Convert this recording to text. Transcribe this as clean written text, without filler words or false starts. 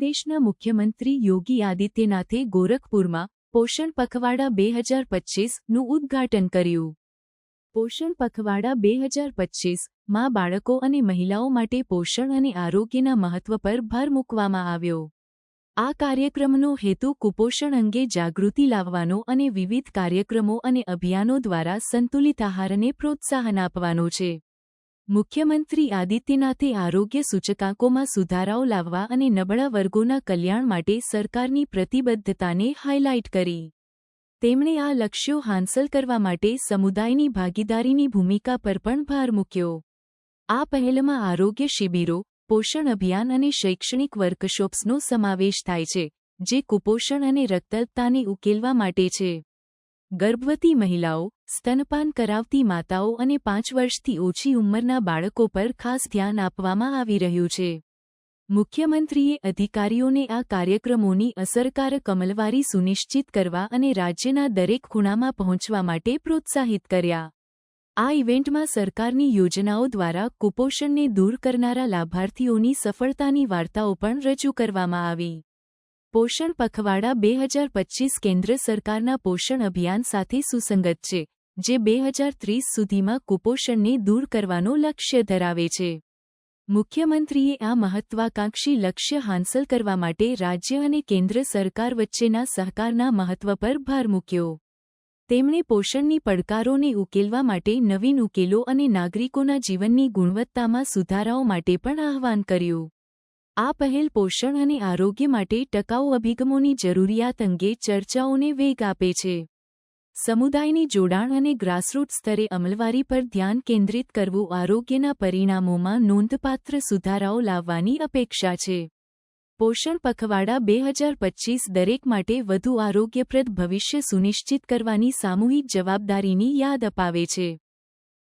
પ્રદેશના મુખ્યમંત્રી યોગી આદિત્યનાથે ગોરખપુરમાં પોષણ પખવાડા 2025નું ઉદ્ઘાટન કર્યું। પોષણ પખવાડા 2025 માં બાળકો અને મહિલાઓ માટે પોષણ અને આરોગ્યના મહત્વ પર ભાર મૂકવામાં આવ્યો। આ કાર્યક્રમનો હેતુ કુપોષણ અંગે જાગૃતિ લાવવાનો અને વિવિધ કાર્યક્રમો અને અભિયાનો દ્વારા સંતુલિત આહારને પ્રોત્સાહન આપવાનો છે। મુખ્યમંત્રી આદિત્યનાથે આરોગ્ય સૂચકાંકોમાં સુધારાઓ લાવવા અને નબળા વર્ગોના કલ્યાણ માટે સરકારની પ્રતિબદ્ધતાને હાઇલાઇટ કરી। તેમણે આ લક્ષ્યો હાંસલ કરવા માટે સમુદાયની ભાગીદારીની ભૂમિકા પર પણ ભાર મૂક્યો। આ પહેલમાં આરોગ્ય શિબિરો, પોષણ અભિયાન અને શૈક્ષણિક વર્કશોપ્સનો સમાવેશ થાય છે, જે કુપોષણ અને રક્તઅલ્પતાને ઉકેલવા માટે છે। ગર્ભવતી મહિલાઓ, સ્તનપાન કરાવતી માતાઓ અને 5 વર્ષથી ઓછી ઉંમરના બાળકો પર ખાસ ધ્યાન આપવામાં આવી રહ્યું છે। મુખ્યમંત્રીએ અધિકારીઓને આ કાર્યક્રમોની અસરકારક અમલવારી સુનિશ્ચિત કરવા અને રાજ્યના દરેક ખૂણામાં પહોંચવા માટે પ્રોત્સાહિત કર્યા। આ ઇવેન્ટમાં સરકારની યોજનાઓ દ્વારા કુપોષણને દૂર કરનારા લાભાર્થીઓની સફળતાની વાર્તાઓ પણ રજૂ કરવામાં આવી। પોષણ પખવાડા 2025 કેન્દ્ર સરકારના પોષણ અભિયાન સાથે સુસંગત છે, જે 2030 સુધીમાં કુપોષણને દૂર કરવાનો લક્ષ્ય ધરાવે છે। મુખ્યમંત્રીએ આ મહત્વાકાંક્ષી લક્ષ્ય હાંસલ કરવા માટે રાજ્ય અને કેન્દ્ર સરકાર વચ્ચેના સહકારના મહત્વ પર ભાર મૂક્યો। તેમણે પોષણની પડકારોને ઉકેલવા માટે નવીન ઉકેલો અને નાગરિકોના જીવનની ગુણવત્તામાં સુધારાઓ માટે પણ આહ્વાન કર્યું। આ પહેલ પોષણ અને આરોગ્ય માટે ટકાઉ અભિગમોની જરૂરિયાત અંગે ચર્ચાઓને વેગ આપે છે। સમુદાયની જોડાણ અને ગ્રાસરૂટ સ્તરે અમલવારી પર ધ્યાન કેન્દ્રિત કરવું આરોગ્યના પરિણામોમાં નોંધપાત્ર સુધારાઓ લાવવાની અપેક્ષા છે। પોષણ પખવાડા 2025 દરેક માટે વધુ આરોગ્યપ્રદ ભવિષ્ય સુનિશ્ચિત કરવાની સામૂહિક જવાબદારીની યાદ અપાવે છે।